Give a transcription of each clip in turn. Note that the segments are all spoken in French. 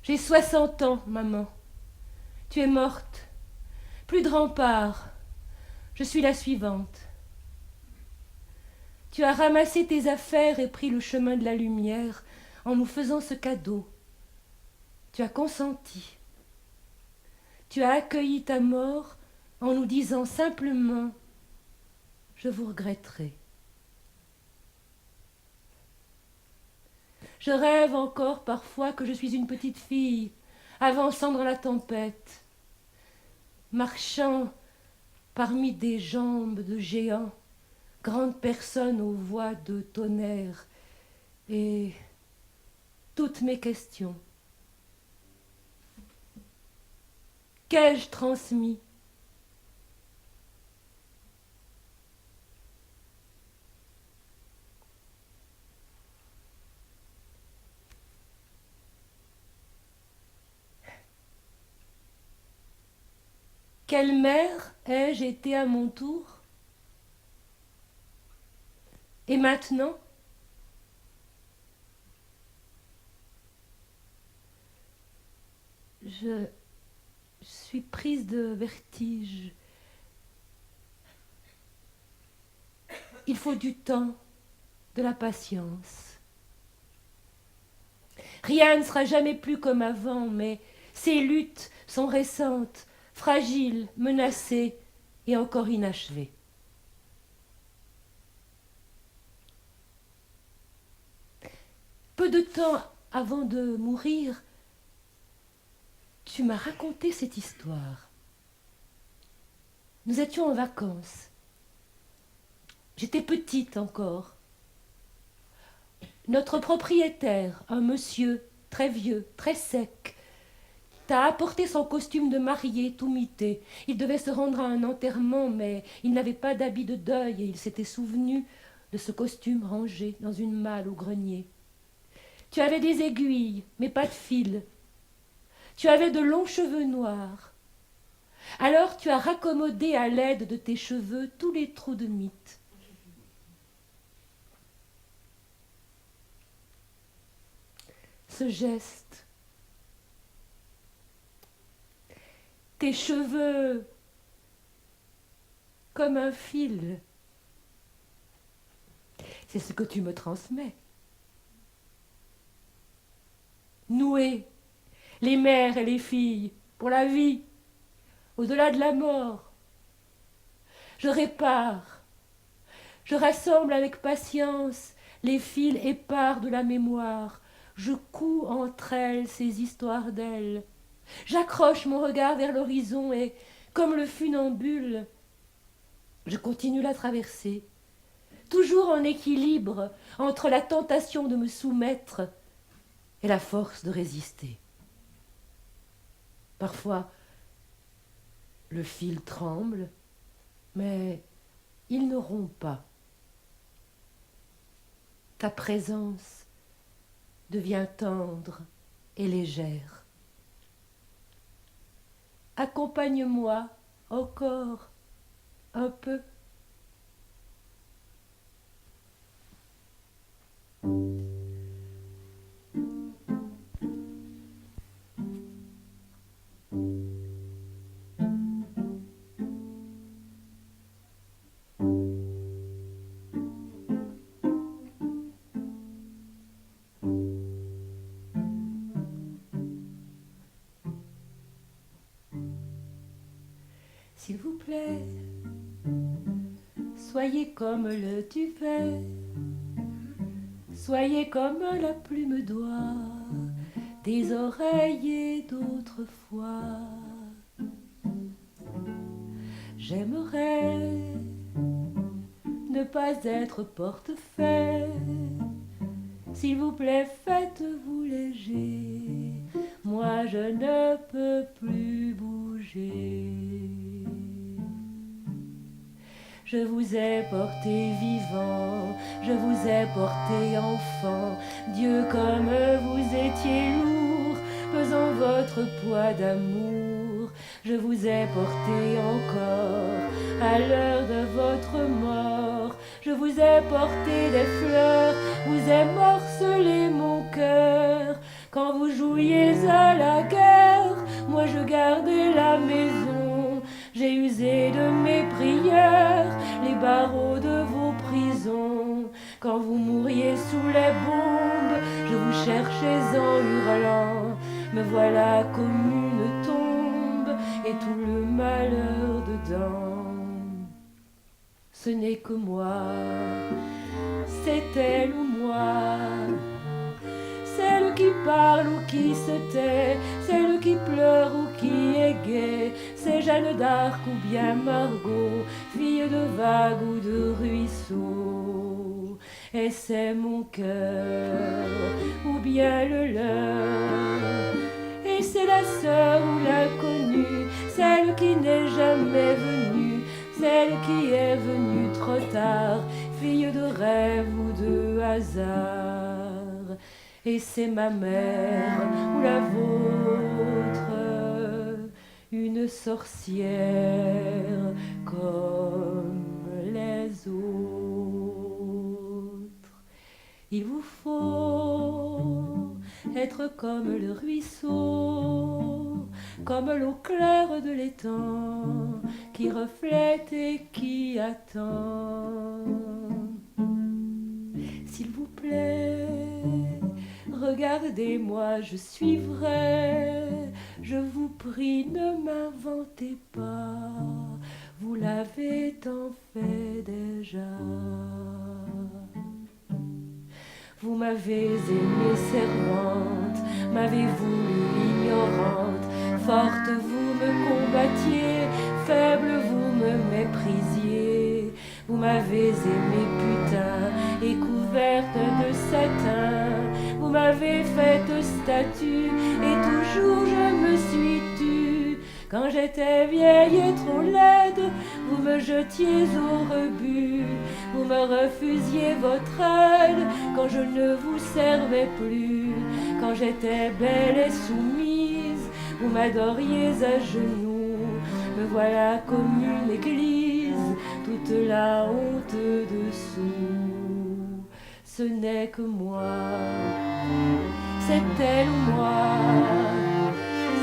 J'ai 60 ans, maman. Tu es morte. Plus de rempart. Je suis la suivante. Tu as ramassé tes affaires et pris le chemin de la lumière en nous faisant ce cadeau. Tu as consenti. Tu as accueilli ta mort en nous disant simplement « Je vous regretterai ». Je rêve encore parfois que je suis une petite fille avançant dans la tempête, marchant parmi des jambes de géants, grandes personnes aux voix de tonnerre, et toutes mes questions. Qu'ai-je transmis ? Quelle mère ai-je été à mon tour ? Et maintenant ? Je suis prise de vertige. Il faut du temps, de la patience. Rien ne sera jamais plus comme avant, mais ces luttes sont récentes, fragiles, menacées et encore inachevées. Peu de temps avant de mourir, tu m'as raconté cette histoire. Nous étions en vacances. J'étais petite encore. Notre propriétaire, un monsieur très vieux, très sec, t'a apporté son costume de mariée tout mité. Il devait se rendre à un enterrement, mais il n'avait pas d'habit de deuil et il s'était souvenu de ce costume rangé dans une malle au grenier. Tu avais des aiguilles, mais pas de fil. Tu avais de longs cheveux noirs. Alors tu as raccommodé à l'aide de tes cheveux tous les trous de mythe. Ce geste, tes cheveux comme un fil, c'est ce que tu me transmets. Nouer les mères et les filles pour la vie, au-delà de la mort. Je répare, je rassemble avec patience les fils épars de la mémoire. Je couds entre elles ces histoires d'elles. J'accroche mon regard vers l'horizon et, comme le funambule, je continue la traversée, toujours en équilibre entre la tentation de me soumettre et la force de résister. Parfois, le fil tremble, mais il ne rompt pas. Ta présence devient tendre et légère. Accompagne-moi encore un peu. S'il vous plaît, soyez comme le duvet, soyez comme la plume d'oie des oreillers d'autrefois. J'aimerais ne pas être portefaix. S'il vous plaît, faites-vous léger. Moi, je ne peux plus bouger. Je vous ai porté vivant, je vous ai porté enfant. Dieu, comme vous étiez lourd, pesant votre poids d'amour. Je vous ai porté encore à l'heure de votre mort. Je vous ai porté des fleurs, vous ai morcelé mon cœur. Quand vous jouiez à la guerre, moi je gardais la maison. J'ai usé de mes prières les barreaux de vos prisons. Quand vous mouriez sous les bombes, je vous cherchais en hurlant. Me voilà comme une tombe et tout le malheur dedans. Ce n'est que moi, c'est elle ou moi. Celle qui parle ou qui se tait, celle qui pleure ou qui est gaie, c'est Jeanne d'Arc ou bien Margot, fille de vague ou de ruisseau. Et c'est mon cœur ou bien le leur, et c'est la sœur ou l'inconnue, celle qui n'est jamais venue, celle qui est venue trop tard, fille de rêve ou de hasard. Et c'est ma mère ou la vôtre, une sorcière comme les autres. Il vous faut être comme le ruisseau, comme l'eau claire de l'étang, qui reflète et qui attend. S'il vous plaît, regardez-moi, je suis vrai, je vous prie, ne m'inventez pas, vous l'avez tant fait déjà. Vous m'avez aimée servante, m'avez voulu ignorante, forte vous me combattiez, faible vous me méprisiez. Vous m'avez aimée putain et couverte de satin, vous m'avez faite statue et toujours je me suis tue. Quand j'étais vieille et trop laide, vous me jetiez au rebut, vous me refusiez votre aide quand je ne vous servais plus. Quand j'étais belle et soumise, vous m'adoriez à genoux, me voilà comme une église, toute la honte dessous. Ce n'est que moi, c'est elle ou moi,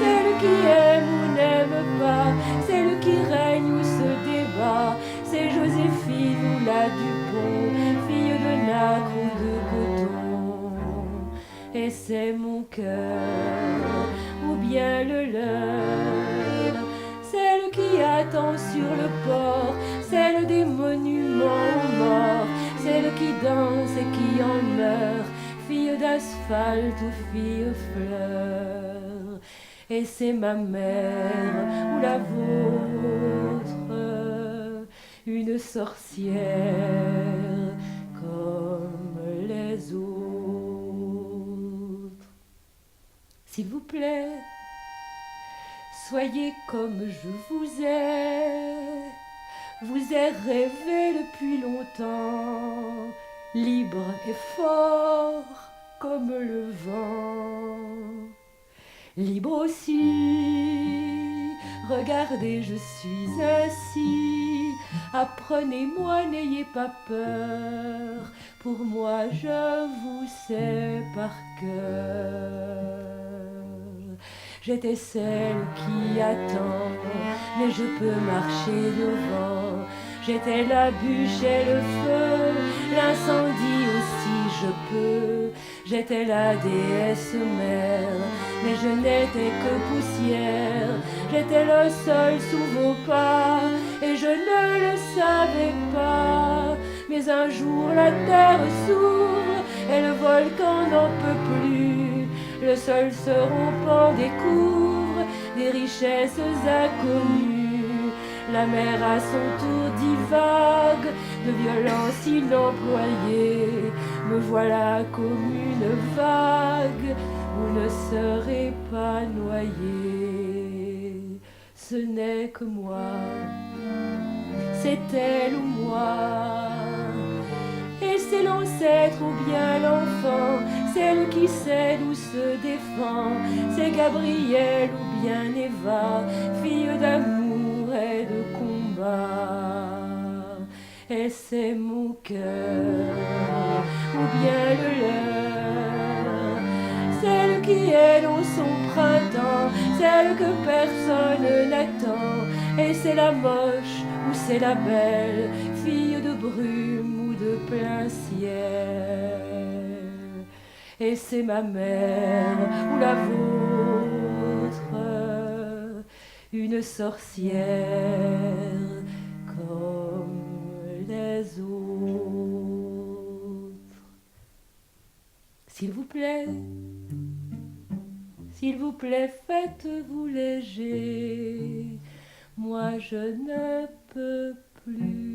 celle qui aime ou n'aime pas, celle qui règne ou se débat, c'est Joséphine ou la Dupont, fille de nacre ou de coton. Et c'est mon cœur ou bien le leur, celle qui attend sur le port, celle des monuments aux morts, celle qui danse et qui en meurt, fille d'asphalte ou fille fleur. Et c'est ma mère ou la vôtre, une sorcière comme les autres. S'il vous plaît, soyez comme je vous ai rêvé depuis longtemps, libre et fort comme le vent. Libre aussi, regardez, je suis ainsi, apprenez-moi, n'ayez pas peur, pour moi je vous sais par cœur. J'étais celle qui attend, mais je peux marcher devant. J'étais la bûche et le feu, l'incendie aussi je peux. J'étais la déesse mère, mais je n'étais que poussière. J'étais le sol sous vos pas, et je ne le savais pas. Mais un jour la terre s'ouvre, et le volcan n'en peut plus. Le sol se rompant découvre des richesses inconnues. La mer à son tour divague de violence inemployée. Me voilà comme une vague, vous ne serez pas noyé. Ce n'est que moi, c'est elle ou moi. Et c'est l'ancêtre ou bien l'enfant, celle qui cède ou se défend. C'est Gabrielle ou bien Eva, fille d'amour et de combat. Et c'est mon cœur ou bien le leur, celle qui qui est dans son printemps, celle que personne n'attend. Et c'est la moche ou c'est la belle, fille de brume ou de plein ciel. Et c'est ma mère ou la vôtre, une sorcière comme les autres. S'il vous plaît, faites-vous léger, moi je ne peux plus.